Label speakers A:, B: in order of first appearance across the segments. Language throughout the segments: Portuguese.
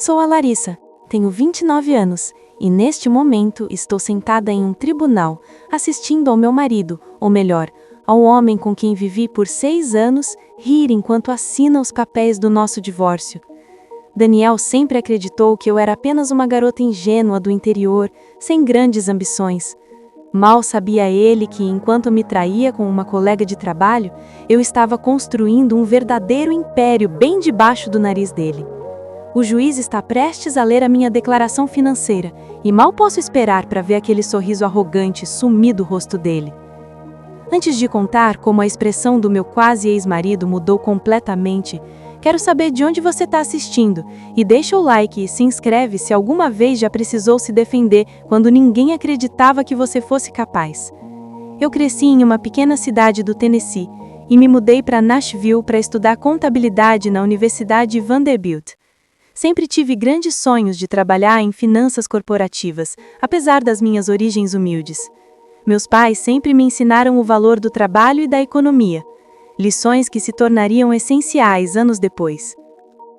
A: Sou a Larissa, tenho 29 anos e neste momento estou sentada em um tribunal, assistindo ao meu marido, ou melhor, ao homem com quem vivi por 6 anos, rir enquanto assina os papéis do nosso divórcio. Daniel sempre acreditou que eu era apenas uma garota ingênua do interior, sem grandes ambições. Mal sabia ele que, enquanto me traía com uma colega de trabalho, eu estava construindo um verdadeiro império bem debaixo do nariz dele. O juiz está prestes a ler a minha declaração financeira e mal posso esperar para ver aquele sorriso arrogante sumir do rosto dele. Antes de contar como a expressão do meu quase ex-marido mudou completamente, quero saber de onde você está assistindo e deixa o like e se inscreve se alguma vez já precisou se defender quando ninguém acreditava que você fosse capaz. Eu cresci em uma pequena cidade do Tennessee e me mudei para Nashville para estudar contabilidade na Universidade Vanderbilt. Sempre tive grandes sonhos de trabalhar em finanças corporativas, apesar das minhas origens humildes. Meus pais sempre me ensinaram o valor do trabalho e da economia, lições que se tornariam essenciais anos depois.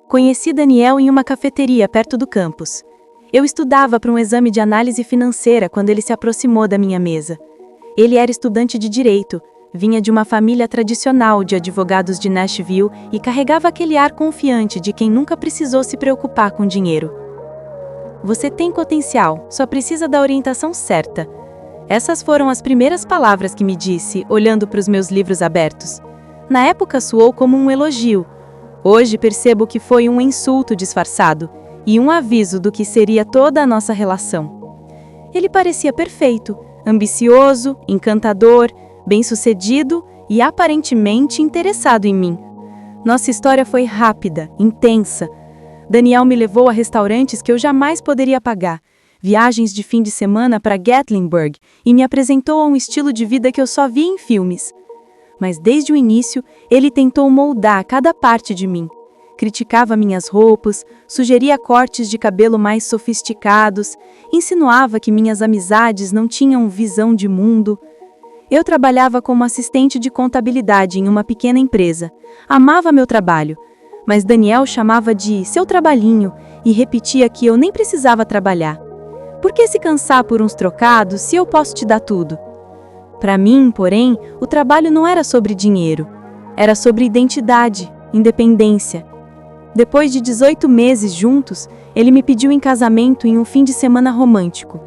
A: Conheci Daniel em uma cafeteria perto do campus. Eu estudava para um exame de análise financeira quando ele se aproximou da minha mesa. Ele era estudante de direito, vinha de uma família tradicional de advogados de Nashville e carregava aquele ar confiante de quem nunca precisou se preocupar com dinheiro. Você tem potencial, só precisa da orientação certa. Essas foram as primeiras palavras que me disse, olhando para os meus livros abertos. Na época soou como um elogio. Hoje percebo que foi um insulto disfarçado e um aviso do que seria toda a nossa relação. Ele parecia perfeito, ambicioso, encantador, bem-sucedido e aparentemente interessado em mim. Nossa história foi rápida, intensa. Daniel me levou a restaurantes que eu jamais poderia pagar, viagens de fim de semana para Gatlinburg e me apresentou a um estilo de vida que eu só via em filmes. Mas desde o início, ele tentou moldar cada parte de mim. Criticava minhas roupas, sugeria cortes de cabelo mais sofisticados, insinuava que minhas amizades não tinham visão de mundo. Eu trabalhava como assistente de contabilidade em uma pequena empresa. Amava meu trabalho, mas Daniel chamava de seu trabalhinho e repetia que eu nem precisava trabalhar. Por que se cansar por uns trocados se eu posso te dar tudo? Para mim, porém, o trabalho não era sobre dinheiro. Era sobre identidade, independência. Depois de 18 meses juntos, ele me pediu em casamento em um fim de semana romântico.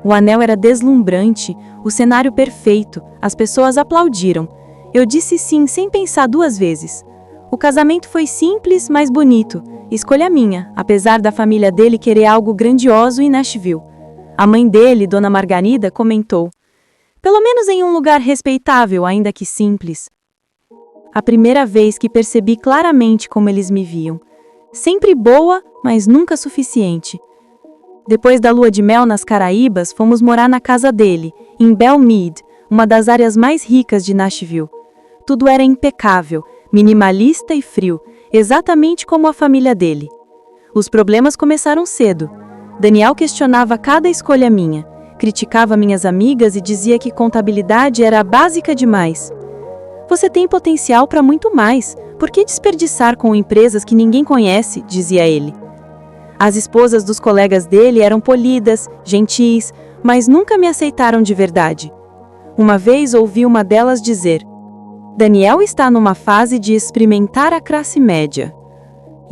A: O anel era deslumbrante, o cenário perfeito, as pessoas aplaudiram. Eu disse sim sem pensar 2 vezes. O casamento foi simples, mas bonito. Escolha minha, apesar da família dele querer algo grandioso em Nashville. A mãe dele, Dona Margarida, comentou: pelo menos em um lugar respeitável, ainda que simples. A primeira vez que percebi claramente como eles me viam. Sempre boa, mas nunca suficiente. Depois da lua de mel nas Caraíbas, fomos morar na casa dele, em Belle Meade, uma das áreas mais ricas de Nashville. Tudo era impecável, minimalista e frio, exatamente como a família dele. Os problemas começaram cedo. Daniel questionava cada escolha minha, criticava minhas amigas e dizia que contabilidade era básica demais. Você tem potencial para muito mais, por que desperdiçar com empresas que ninguém conhece, dizia ele. As esposas dos colegas dele eram polidas, gentis, mas nunca me aceitaram de verdade. Uma vez ouvi uma delas dizer: Daniel está numa fase de experimentar a classe média.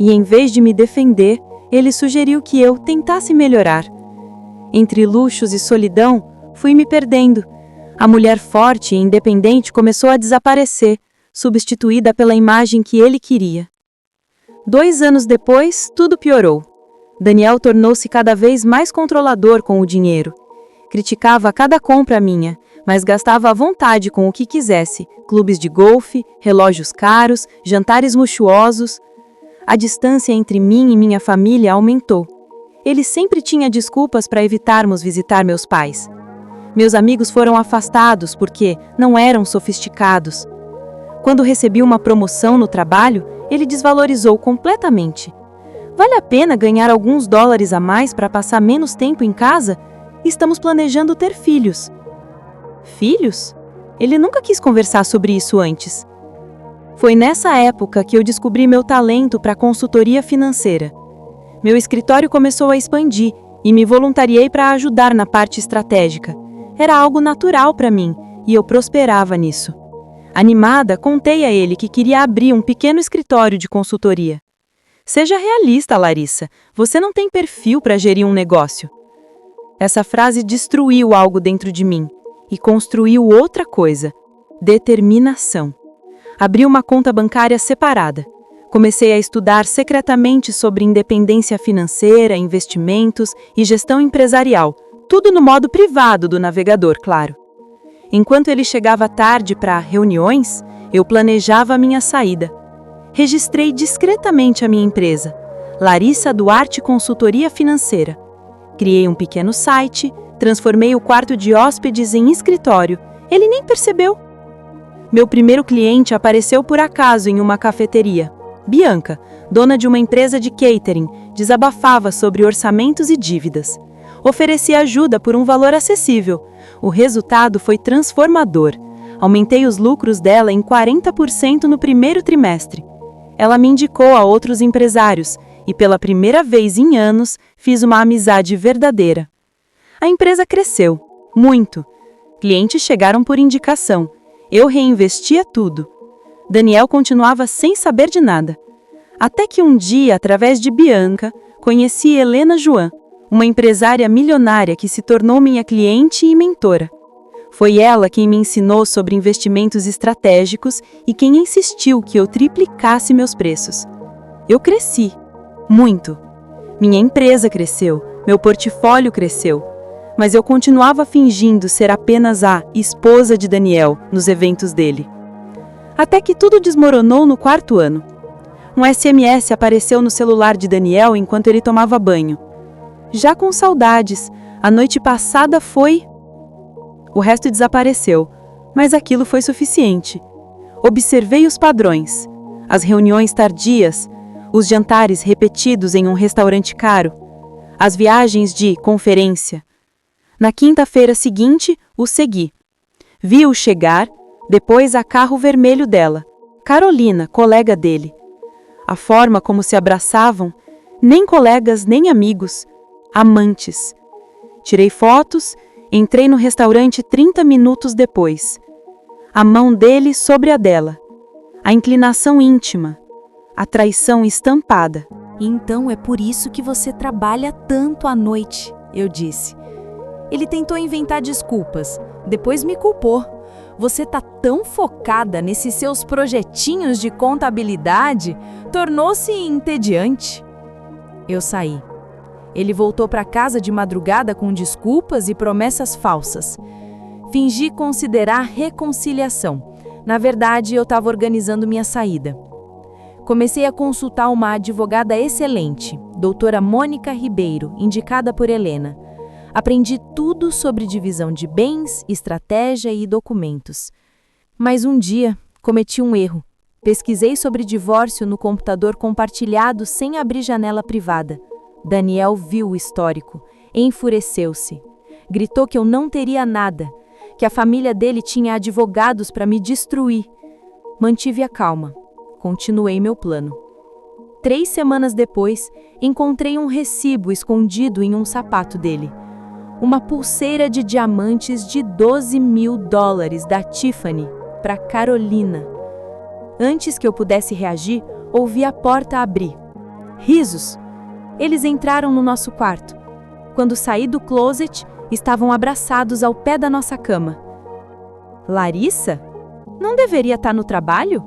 A: E em vez de me defender, ele sugeriu que eu tentasse melhorar. Entre luxos e solidão, fui me perdendo. A mulher forte e independente começou a desaparecer, substituída pela imagem que ele queria. 2 anos depois, tudo piorou. Daniel tornou-se cada vez mais controlador com o dinheiro. Criticava cada compra minha, mas gastava à vontade com o que quisesse: clubes de golfe, relógios caros, jantares luxuosos. A distância entre mim e minha família aumentou. Ele sempre tinha desculpas para evitarmos visitar meus pais. Meus amigos foram afastados porque não eram sofisticados. Quando recebi uma promoção no trabalho, ele desvalorizou completamente. Vale a pena ganhar alguns dólares a mais para passar menos tempo em casa? Estamos planejando ter filhos. Filhos? Ele nunca quis conversar sobre isso antes. Foi nessa época que eu descobri meu talento para consultoria financeira.
B: Meu escritório começou a expandir e me voluntariei para ajudar na parte estratégica. Era algo natural para mim e eu prosperava nisso. Animada, contei a ele que queria abrir um pequeno escritório de consultoria. Seja realista, Larissa. Você não tem perfil para gerir um negócio. Essa frase destruiu algo dentro de mim e construiu outra coisa: determinação. Abri uma conta bancária separada. Comecei a estudar secretamente sobre independência financeira, investimentos e gestão empresarial, tudo no modo privado do navegador, claro. Enquanto ele chegava tarde para reuniões, eu planejava a minha saída. Registrei discretamente a minha empresa, Larissa Duarte Consultoria Financeira. Criei um pequeno site, transformei o quarto de hóspedes em escritório. Ele nem percebeu. Meu primeiro cliente apareceu por acaso em uma cafeteria. Bianca, dona de uma empresa de catering, desabafava sobre orçamentos e dívidas. Ofereci ajuda por um valor acessível. O resultado foi transformador. Aumentei os lucros dela em 40% no primeiro trimestre. Ela me indicou a outros empresários e, pela primeira vez em anos, fiz uma amizade verdadeira. A empresa cresceu, muito. Clientes chegaram por indicação. Eu reinvestia tudo. Daniel continuava sem saber de nada. Até que um dia, através de Bianca, conheci Helena Joan, uma empresária milionária que se tornou minha cliente e mentora. Foi ela quem me ensinou sobre investimentos estratégicos e quem insistiu que eu triplicasse meus preços. Eu cresci, muito. Minha empresa cresceu, meu portfólio cresceu, mas eu continuava fingindo ser apenas a esposa de Daniel nos eventos dele. Até que tudo desmoronou no quarto ano. Um SMS apareceu no celular de Daniel enquanto ele tomava banho. Já com saudades, a noite passada foi... O resto desapareceu, mas aquilo foi suficiente. Observei os padrões, as reuniões tardias, os jantares repetidos em um restaurante caro, as viagens de conferência. Na quinta-feira seguinte, o segui. Vi-o chegar, depois a carro vermelho dela, Carolina, colega dele. A forma como se abraçavam, nem colegas nem amigos, amantes. Tirei fotos, entrei no restaurante 30 minutos depois. A mão dele sobre a dela. A inclinação íntima. A traição estampada.
C: Então é por isso que você trabalha tanto à noite, eu disse. Ele tentou inventar desculpas, depois me culpou. Você tá tão focada nesses seus projetinhos de contabilidade, tornou-se entediante. Eu saí. Ele voltou para casa de madrugada com desculpas e promessas falsas. Fingi considerar reconciliação. Na verdade, eu estava organizando minha saída. Comecei a consultar uma advogada excelente, doutora Mônica Ribeiro, indicada por Helena. Aprendi tudo sobre divisão de bens, estratégia e documentos. Mas um dia, cometi um erro. Pesquisei sobre divórcio no computador compartilhado sem abrir janela privada. Daniel viu o histórico, enfureceu-se. Gritou que eu não teria nada, que a família dele tinha advogados para me destruir. Mantive a calma. Continuei meu plano. 3 semanas depois, encontrei um recibo escondido em um sapato dele. Uma pulseira de diamantes de $12.000 da Tiffany para Carolina. Antes que eu pudesse reagir, ouvi a porta abrir. Risos. Eles entraram no nosso quarto. Quando saí do closet, estavam abraçados ao pé da nossa cama. Larissa? Não deveria estar no trabalho?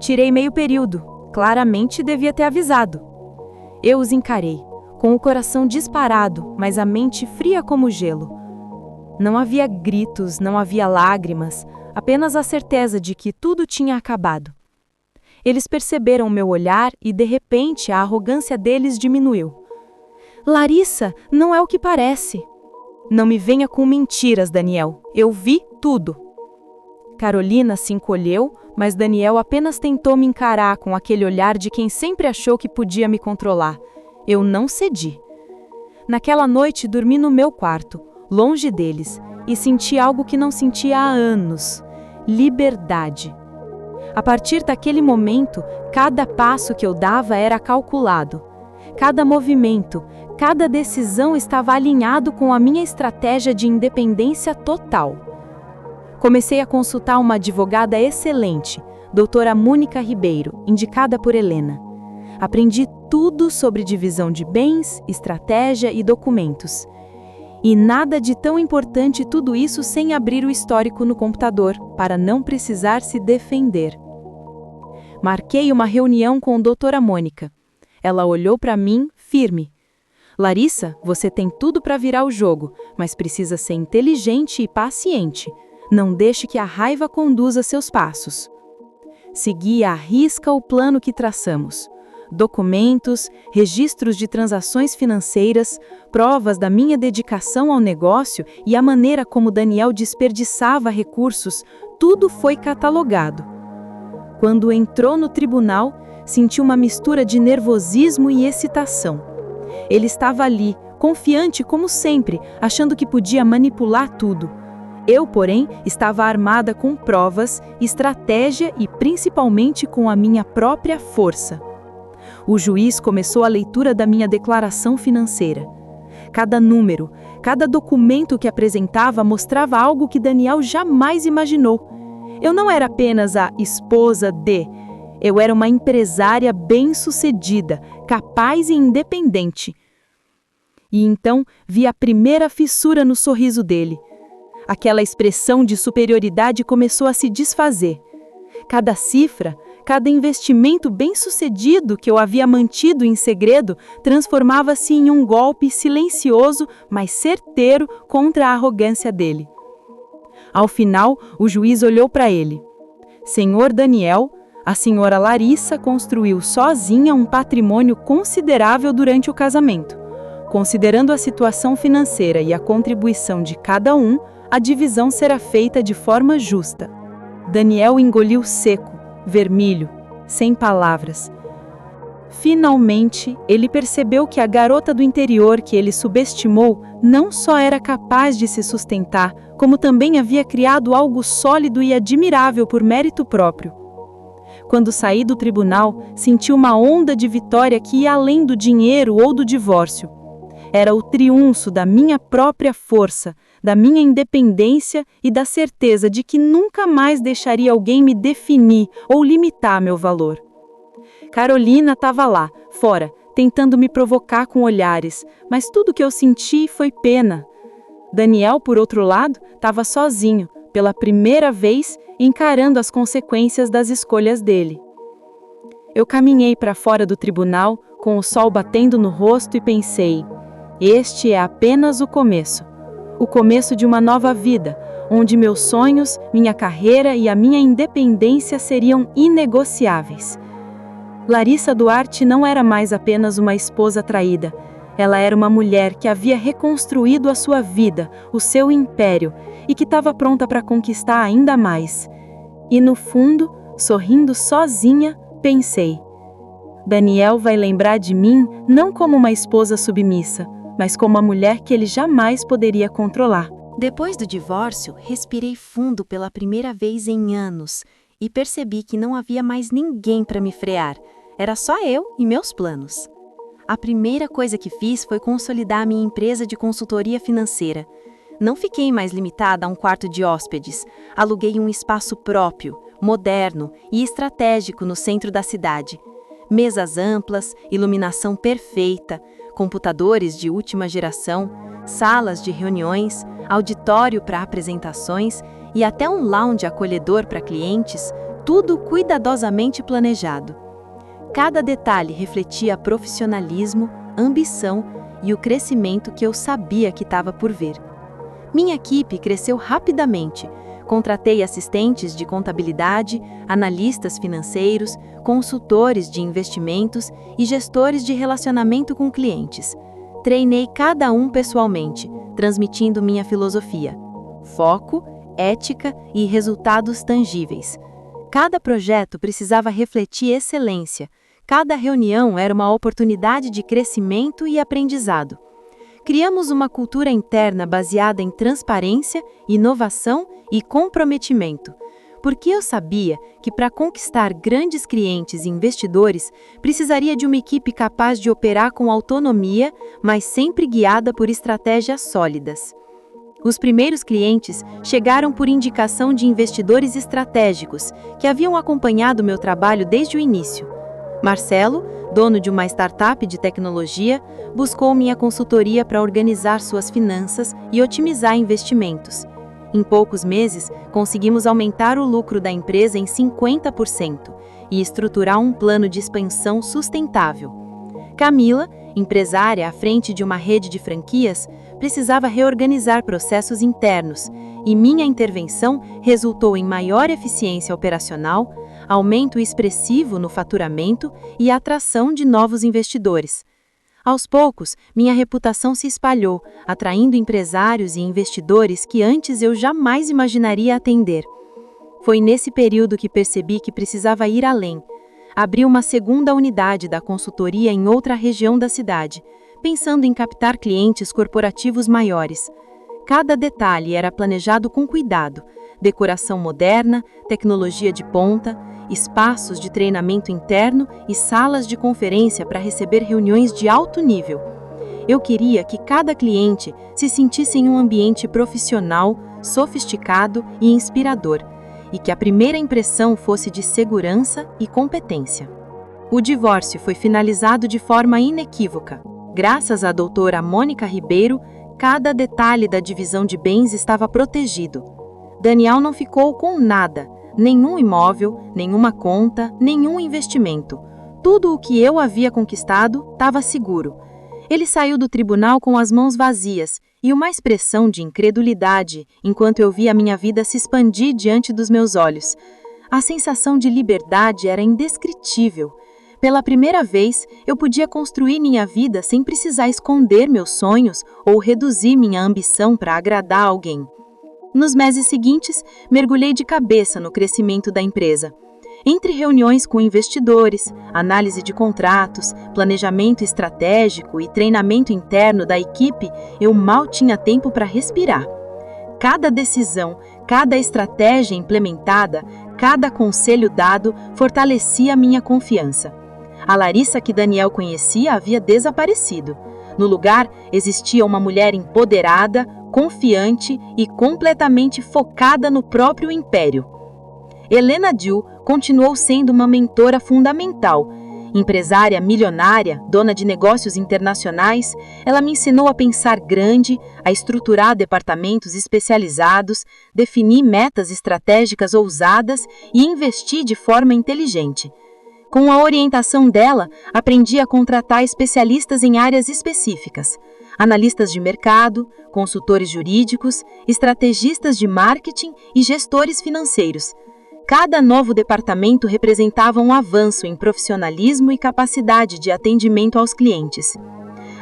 C: Tirei meio período. Claramente devia ter avisado. Eu os encarei, com o coração disparado, mas a mente fria como gelo. Não havia gritos, não havia lágrimas, apenas a certeza de que tudo tinha acabado. Eles perceberam meu olhar e, de repente, a arrogância deles diminuiu. Larissa, não é o que parece. Não me venha com mentiras, Daniel. Eu vi tudo. Carolina se encolheu, mas Daniel apenas tentou me encarar com aquele olhar de quem sempre achou que podia me controlar. Eu não cedi. Naquela noite, dormi no meu quarto, longe deles, e senti algo que não sentia há anos: liberdade. A partir daquele momento, cada passo que eu dava era calculado.
B: Cada movimento, cada decisão estava alinhado com a minha estratégia de independência total. Comecei a consultar uma advogada excelente, doutora Mônica Ribeiro, indicada por Helena. Aprendi tudo sobre divisão de bens, estratégia e documentos. E nada de tão importante tudo isso sem abrir o histórico no computador, para não precisar se defender. Marquei uma reunião com a doutora Mônica. Ela olhou para mim, firme. Larissa, você tem tudo para virar o jogo, mas precisa ser inteligente e paciente. Não deixe que a raiva conduza seus passos. Segui à risca o plano que traçamos. Documentos, registros de transações financeiras, provas da minha dedicação ao negócio e a maneira como Daniel desperdiçava recursos, tudo foi catalogado. Quando entrou no tribunal, senti uma mistura de nervosismo e excitação. Ele estava ali, confiante como sempre, achando que podia manipular tudo. Eu, porém, estava armada com provas, estratégia e principalmente com a minha própria força. O juiz começou a leitura da minha declaração financeira. Cada número, cada documento que apresentava mostrava algo que Daniel jamais imaginou. Eu não era apenas a esposa de... Eu era uma empresária bem-sucedida, capaz e independente. E então vi a primeira fissura no sorriso dele. Aquela expressão de superioridade começou a se desfazer. Cada cifra, cada investimento bem-sucedido que eu havia mantido em segredo transformava-se em um golpe silencioso, mas certeiro contra a arrogância dele. Ao final, o juiz olhou para ele. Senhor Daniel, a senhora Larissa construiu sozinha um patrimônio considerável durante o casamento. Considerando a situação financeira e a contribuição de cada um, a divisão será feita de forma justa. Daniel engoliu seco, vermelho, sem palavras. Finalmente, ele percebeu que a garota do interior que ele subestimou não só era capaz de se sustentar, como também havia criado algo sólido e admirável por mérito próprio. Quando saí do tribunal, senti uma onda de vitória que ia além do dinheiro ou do divórcio. Era o triunfo da minha própria força, da minha independência e da certeza de que nunca mais deixaria alguém me definir ou limitar meu valor. Carolina estava lá, fora, tentando me provocar com olhares, mas tudo que eu senti foi pena. Daniel, por outro lado, estava sozinho, pela primeira vez, encarando as consequências das escolhas dele. Eu caminhei para fora do tribunal, com o sol batendo no rosto e pensei, este é apenas o começo de uma nova vida, onde meus sonhos, minha carreira e a minha independência seriam inegociáveis. Larissa Duarte não era mais apenas uma esposa traída. Ela era uma mulher que havia reconstruído a sua vida, o seu império, e que estava pronta para conquistar ainda mais. E no fundo, sorrindo sozinha, pensei: Daniel vai lembrar de mim não como uma esposa submissa, mas como a mulher que ele jamais poderia controlar.
A: Depois do divórcio, respirei fundo pela primeira vez em anos e percebi que não havia mais ninguém para me frear. Era só eu e meus planos. A primeira coisa que fiz foi consolidar a minha empresa de consultoria financeira. Não fiquei mais limitada a um quarto de hóspedes. Aluguei um espaço próprio, moderno e estratégico no centro da cidade. Mesas amplas, iluminação perfeita, computadores de última geração, salas de reuniões, auditório para apresentações e até um lounge acolhedor para clientes, tudo cuidadosamente planejado. Cada detalhe refletia profissionalismo, ambição e o crescimento que eu sabia que estava por vir. Minha equipe cresceu rapidamente. Contratei assistentes de contabilidade, analistas financeiros, consultores de investimentos e gestores de relacionamento com clientes. Treinei cada um pessoalmente, transmitindo minha filosofia: foco, ética e resultados tangíveis. Cada projeto precisava refletir excelência. Cada reunião era uma oportunidade de crescimento e aprendizado. Criamos uma cultura interna baseada em transparência, inovação e comprometimento.
B: Porque eu sabia que para conquistar grandes clientes e investidores, precisaria de uma equipe capaz de operar com autonomia, mas sempre guiada por estratégias sólidas. Os primeiros clientes chegaram por indicação de investidores estratégicos que haviam acompanhado meu trabalho desde o início. Marcelo, dono de uma startup de tecnologia, buscou minha consultoria para organizar suas finanças e otimizar investimentos. Em poucos meses, conseguimos aumentar o lucro da empresa em 50% e estruturar um plano de expansão sustentável. Camila, empresária à frente de uma rede de franquias, precisava reorganizar processos internos e minha intervenção resultou em maior eficiência operacional, aumento expressivo no faturamento e atração de novos investidores. Aos poucos, minha reputação se espalhou, atraindo empresários e investidores que antes eu jamais imaginaria atender. Foi nesse período que percebi que precisava ir além. Abri uma segunda unidade da consultoria em outra região da cidade, pensando em captar clientes corporativos maiores. Cada detalhe era planejado com cuidado: decoração moderna, tecnologia de ponta, espaços de treinamento interno e salas de conferência para receber reuniões de alto nível. Eu queria que cada cliente se sentisse em um ambiente profissional, sofisticado e inspirador, e que a primeira impressão fosse de segurança e competência. O divórcio foi finalizado de forma inequívoca. Graças à doutora Mônica Ribeiro, cada detalhe da divisão de bens estava protegido. Daniel não ficou com nada, nenhum imóvel, nenhuma conta, nenhum investimento. Tudo o que eu havia conquistado estava seguro. Ele saiu do tribunal com as mãos vazias e uma expressão de incredulidade enquanto eu via a minha vida se expandir diante dos meus olhos. A sensação de liberdade era indescritível. Pela primeira vez, eu podia construir minha vida sem precisar esconder meus sonhos ou reduzir minha ambição para agradar alguém. Nos meses seguintes, mergulhei de cabeça no crescimento da empresa. Entre reuniões com investidores, análise de contratos, planejamento estratégico e treinamento interno da equipe, eu mal tinha tempo para respirar. Cada decisão, cada estratégia implementada, cada conselho dado fortalecia minha confiança. A Larissa que Daniel conhecia havia desaparecido. No lugar, existia uma mulher empoderada, confiante e completamente focada no próprio império. Helena Diu continuou sendo uma mentora fundamental. Empresária milionária, dona de negócios internacionais, ela me ensinou a pensar grande, a estruturar departamentos especializados, definir metas estratégicas ousadas e investir de forma inteligente. Com a orientação dela, aprendi a contratar especialistas em áreas específicas: analistas de mercado, consultores jurídicos, estrategistas de marketing e gestores financeiros. Cada novo departamento representava um avanço em profissionalismo e capacidade de atendimento aos clientes.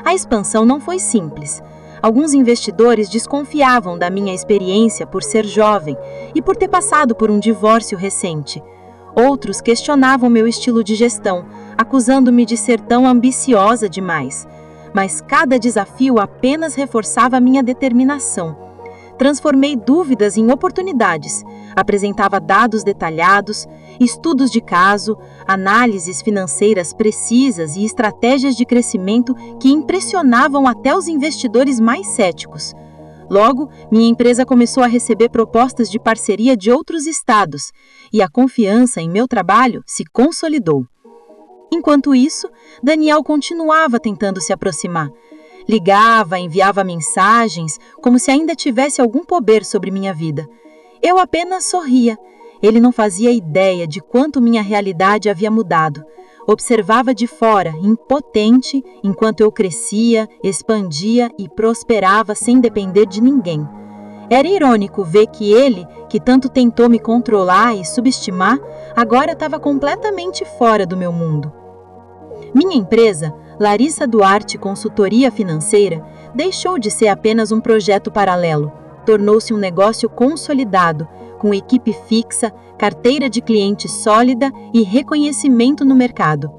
B: A expansão não foi simples. Alguns investidores desconfiavam da minha experiência por ser jovem e por ter passado por um divórcio recente. Outros questionavam meu estilo de gestão, acusando-me de ser tão ambiciosa demais. Mas cada desafio apenas reforçava minha determinação. Transformei dúvidas em oportunidades, apresentava dados detalhados, estudos de caso, análises financeiras precisas e estratégias de crescimento que impressionavam até os investidores mais céticos. Logo, minha empresa começou a receber propostas de parceria de outros estados e a confiança em meu trabalho se consolidou. Enquanto isso, Daniel continuava tentando se aproximar. Ligava, enviava mensagens, como se ainda tivesse algum poder sobre minha vida. Eu apenas sorria. Ele não fazia ideia de quanto minha realidade havia mudado. Observava de fora, impotente, enquanto eu crescia, expandia e prosperava sem depender de ninguém. Era irônico ver que ele, que tanto tentou me controlar e subestimar, agora estava completamente fora do meu mundo. Minha empresa, Larissa Duarte Consultoria Financeira, deixou de ser apenas um projeto paralelo. Tornou-se um negócio consolidado, com equipe fixa, carteira de clientes sólida e reconhecimento no mercado.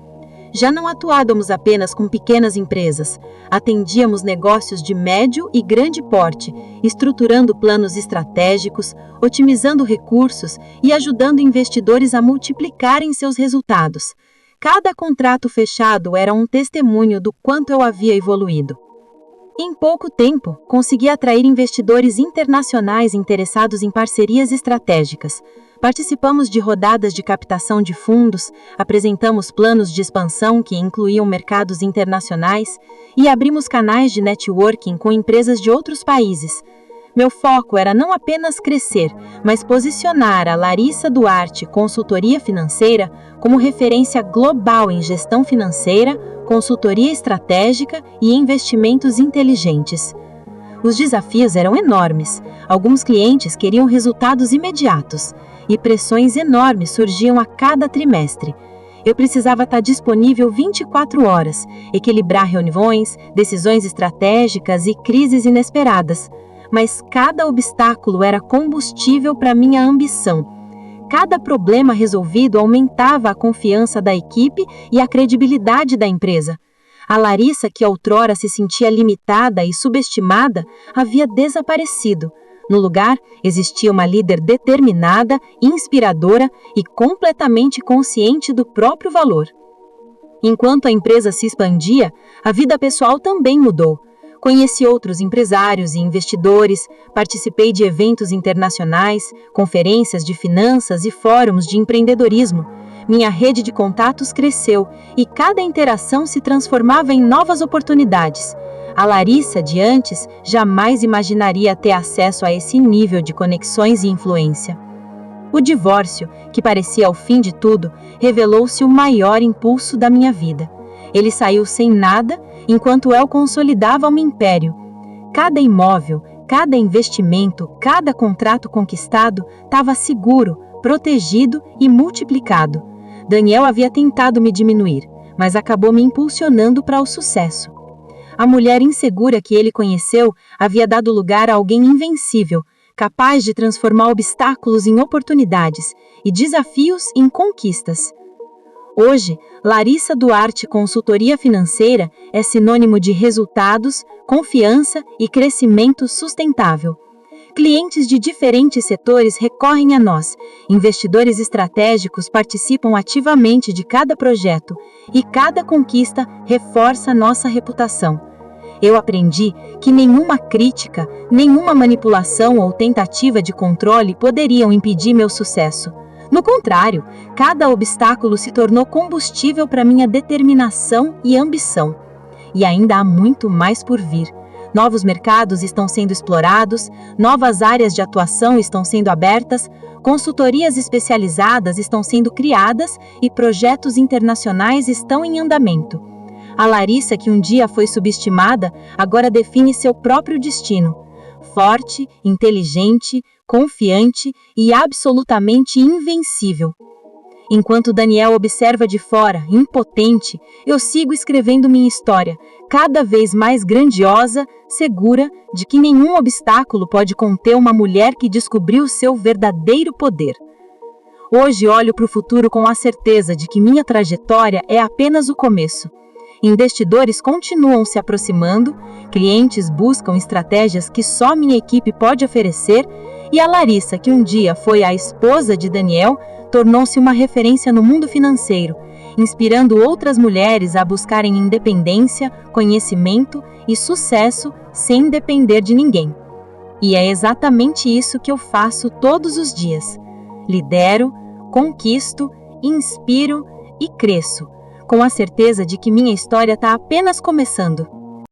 B: Já não atuávamos apenas com pequenas empresas, atendíamos negócios de médio e grande porte, estruturando planos estratégicos, otimizando recursos e ajudando investidores a multiplicarem seus resultados. Cada contrato fechado era um testemunho do quanto eu havia evoluído. Em pouco tempo, consegui atrair investidores internacionais interessados em parcerias estratégicas. Participamos de rodadas de captação de fundos, apresentamos planos de expansão que incluíam mercados internacionais e abrimos canais de networking com empresas de outros países. Meu foco era não apenas crescer, mas posicionar a Larissa Duarte Consultoria Financeira como referência global em gestão financeira, consultoria estratégica e investimentos inteligentes. Os desafios eram enormes. Alguns clientes queriam resultados imediatos e pressões enormes surgiam a cada trimestre. Eu precisava estar disponível 24 horas, equilibrar reuniões, decisões estratégicas e crises inesperadas. Mas cada obstáculo era combustível para minha ambição. Cada problema resolvido aumentava a confiança da equipe e a credibilidade da empresa. A Larissa, que outrora se sentia limitada e subestimada, havia desaparecido. No lugar, existia uma líder determinada, inspiradora e completamente consciente do próprio valor. Enquanto a empresa se expandia, a vida pessoal também mudou. Conheci outros empresários e investidores, participei de eventos internacionais, conferências de finanças e fóruns de empreendedorismo. Minha rede de contatos cresceu e cada interação se transformava em novas oportunidades. A Larissa de antes jamais imaginaria ter acesso a esse nível de conexões e influência. O divórcio, que parecia o fim de tudo, revelou-se o maior impulso da minha vida. Ele saiu sem nada, enquanto eu consolidava um império. Cada imóvel, cada investimento, cada contrato conquistado estava seguro, protegido e multiplicado. Daniel havia tentado me diminuir, mas acabou me impulsionando para o sucesso. A mulher insegura que ele conheceu havia dado lugar a alguém invencível, capaz de transformar obstáculos em oportunidades e desafios em conquistas. Hoje, Larissa Duarte Consultoria Financeira é sinônimo de resultados, confiança e crescimento sustentável. Clientes de diferentes setores recorrem a nós, investidores estratégicos participam ativamente de cada projeto e cada conquista reforça nossa reputação. Eu aprendi que nenhuma crítica, nenhuma manipulação ou tentativa de controle poderiam impedir meu sucesso. No contrário, cada obstáculo se tornou combustível para minha determinação e ambição. E ainda há muito mais por vir. Novos mercados estão sendo explorados, novas áreas de atuação estão sendo abertas, consultorias especializadas estão sendo criadas e projetos internacionais estão em andamento. A Larissa, que um dia foi subestimada, agora define seu próprio destino. Forte, inteligente, confiante e absolutamente invencível. Enquanto Daniel observa de fora, impotente, eu sigo escrevendo minha história, cada vez mais grandiosa, segura de que nenhum obstáculo pode conter uma mulher que descobriu seu verdadeiro poder. Hoje olho para o futuro com a certeza de que minha trajetória é apenas o começo. Investidores continuam se aproximando, clientes buscam estratégias que só minha equipe pode oferecer e a Larissa, que um dia foi a esposa de Daniel, tornou-se uma referência no mundo financeiro, inspirando outras mulheres a buscarem independência, conhecimento e sucesso sem depender de ninguém. E é exatamente isso que eu faço todos os dias. Lidero, conquisto, inspiro e cresço, com a certeza de que minha história está apenas começando.